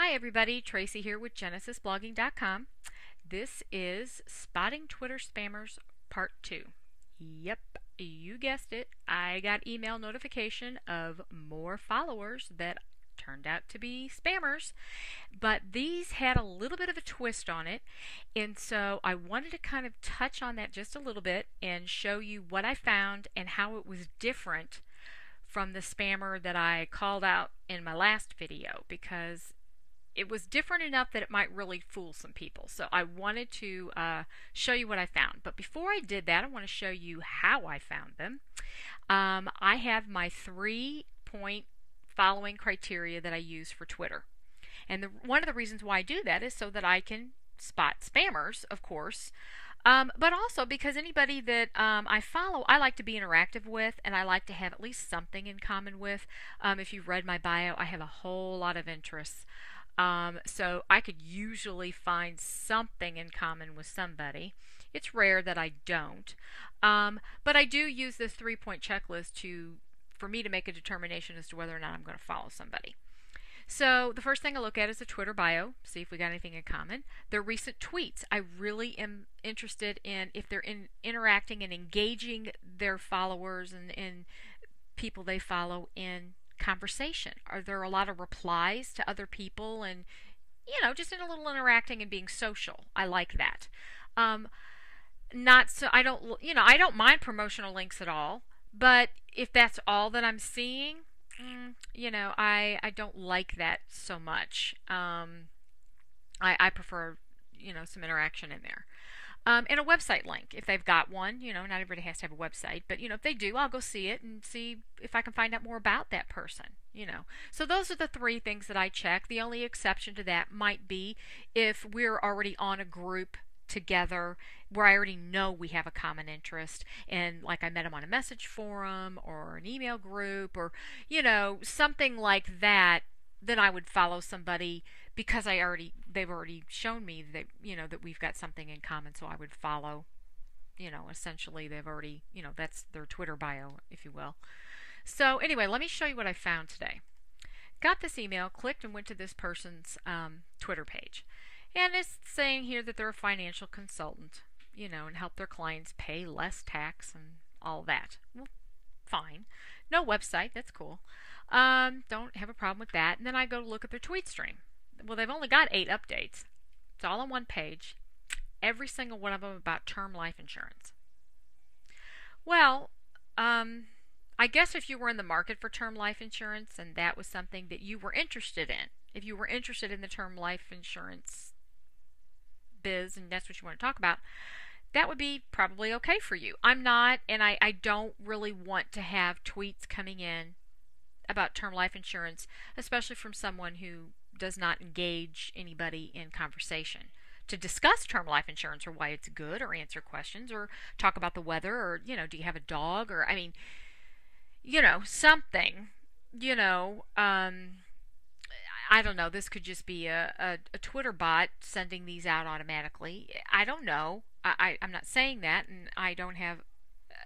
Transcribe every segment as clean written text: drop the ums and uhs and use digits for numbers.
Hi everybody, Tracy here with GenesisBlogging.com. This is Spotting Twitter Spammers Part 2. Yep, you guessed it. I got email notification of more followers that turned out to be spammers, but these had a little bit of a twist on it, and so I wanted to kind of touch on that just a little bit and show you what I found and how it was different from the spammer that I called out in my last video, because it was different enough that it might really fool some people. So I wanted to show you what I found. But before I did that, I want to show you how I found them. I have my 3-point following criteria that I use for Twitter. And one of the reasons why I do that is so that I can spot spammers, of course, but also because anybody that I follow, I like to be interactive with, and I like to have at least something in common with. If you've read my bio, I have a whole lot of interests. So I could usually find something in common with somebody. It's rare that I don't. But I do use this 3-point checklist for me to make a determination as to whether or not I'm going to follow somebody. So the first thing I look at is the Twitter bio, see if we got anything in common. Their recent tweets. I really am interested in if they're interacting and engaging their followers and people they follow in conversation. Are there a lot of replies to other people, and just in a little interacting and being social? I like that. Not so I don't mind promotional links at all, but if that's all that I'm seeing, I don't like that so much. I prefer some interaction in there. And a website link, if they've got one. Not everybody has to have a website, but if they do, I'll go see it and see if I can find out more about that person. So those are the 3 things that I check. The only exception to that might be if we're already on a group together where I already know we have a common interest, and like I met them on a message forum or an email group or something like that, then I would follow somebody because they've already shown me that that we've got something in common. So I would follow, essentially they've already, that's their Twitter bio, if you will. So anyway, let me show you what I found today. Got this email, clicked and went to this person's Twitter page, and it's saying here that they're a financial consultant, and help their clients pay less tax and all that. Well, fine. No website, that's cool. Don't have a problem with that. And then I go to look at their tweet stream. Well, they've only got 8 updates. It's all on one page. Every single one of them about term life insurance. Well, I guess if you were in the market for term life insurance and that was something that you were interested in, if you were interested in the term life insurance biz and that's what you want to talk about, that would be probably okay for you. I'm not, and I don't really want to have tweets coming in about term life insurance, especially from someone who does not engage anybody in conversation to discuss term life insurance or why it's good, or answer questions, or talk about the weather, or do you have a dog, or something. I don't know. This could just be a Twitter bot sending these out automatically. I don't know. I'm not saying that, and I don't have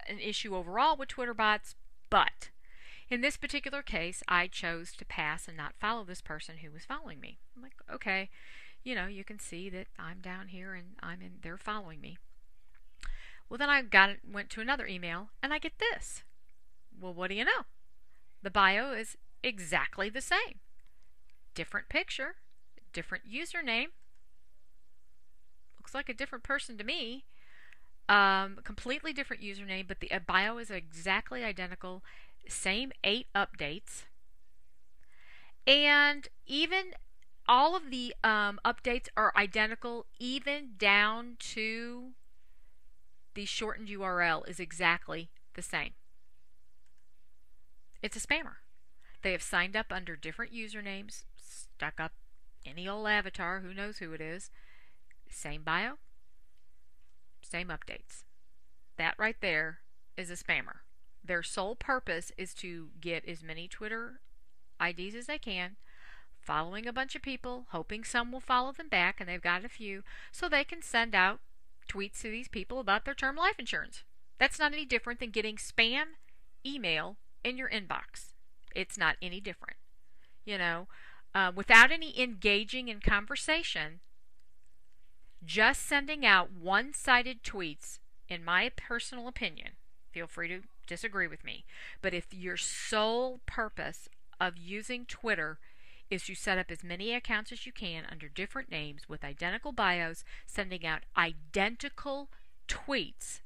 an issue overall with Twitter bots, but in this particular case, I chose to pass and not follow this person who was following me. I'm like, okay, you can see that I'm down here and they're following me. Well, then I went to another email, and I get this. Well, what do you know? The bio is exactly the same. Different picture, different username. Looks like a different person to me. Completely different username, but the bio is exactly identical. Same 8 updates. And even all of the updates are identical, even down to the shortened URL is exactly the same. It's a spammer. They have signed up under different usernames, stuck up any old avatar, who knows who it is. Same bio, same updates. That right there is a spammer. Their sole purpose is to get as many Twitter IDs as they can, following a bunch of people, hoping some will follow them back, and they've got a few, so they can send out tweets to these people about their term life insurance. That's not any different than getting spam email in your inbox. It's not any different. without any engaging in conversation, just sending out one-sided tweets, in my personal opinion, feel free to disagree with me, but if your sole purpose of using Twitter is to set up as many accounts as you can under different names with identical bios, sending out identical tweets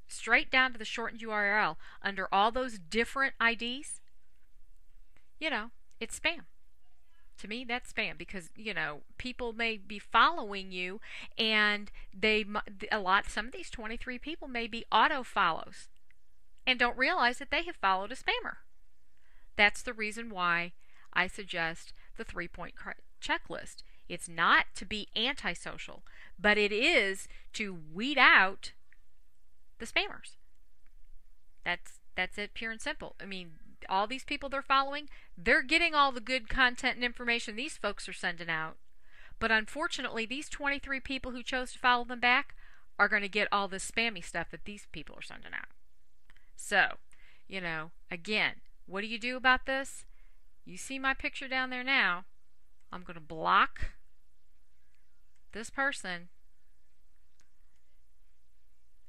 straight down to the shortened URL under all those different IDs, it's spam. To me, that's spam because, people may be following you and some of these 23 people may be auto follows and don't realize that they have followed a spammer. That's the reason why I suggest the 3-point checklist. It's not to be antisocial, but it is to weed out the spammers. That's it, pure and simple. I mean, all these people they're following, they're getting all the good content and information these folks are sending out. But unfortunately, these 23 people who chose to follow them back are going to get all this spammy stuff that these people are sending out. So, again, what do you do about this? You see my picture down there now. I'm going to block this person.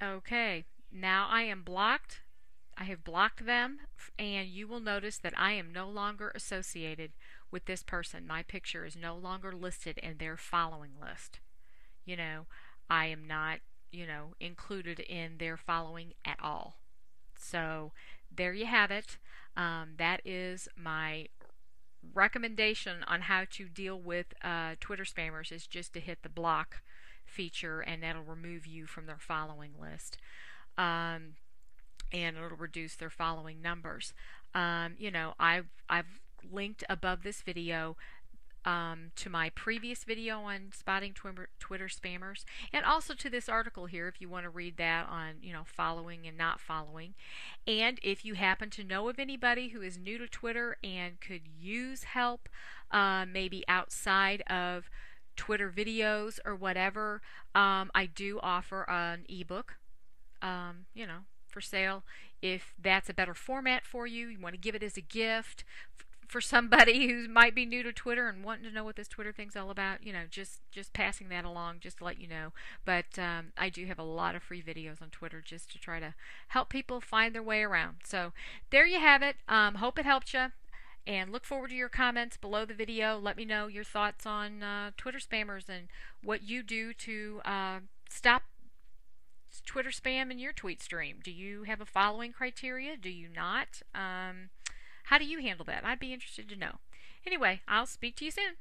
Okay, now I am blocked. I have blocked them, and you will notice that I am no longer associated with this person. My picture is no longer listed in their following list. I am not, included in their following at all. So there you have it. That is my recommendation on how to deal with Twitter spammers, is just to hit the block feature, and that'll remove you from their following list. And it'll reduce their following numbers. I've linked above this video to my previous video on spotting Twitter spammers, and also to this article here if you want to read that on following and not following. And if you happen to know of anybody who is new to Twitter and could use help, maybe outside of Twitter videos or whatever, I do offer an ebook, for sale. If that's a better format for you, you want to give it as a gift for somebody who might be new to Twitter and wanting to know what this Twitter thing's all about, just passing that along just to let you know. But I do have a lot of free videos on Twitter just to try to help people find their way around. So there you have it. Hope it helped you, and look forward to your comments below the video. Let me know your thoughts on Twitter spammers and what you do to stop Twitter spam in your tweet stream. Do you have a following criteria? Do you not? How do you handle that? I'd be interested to know. Anyway, I'll speak to you soon.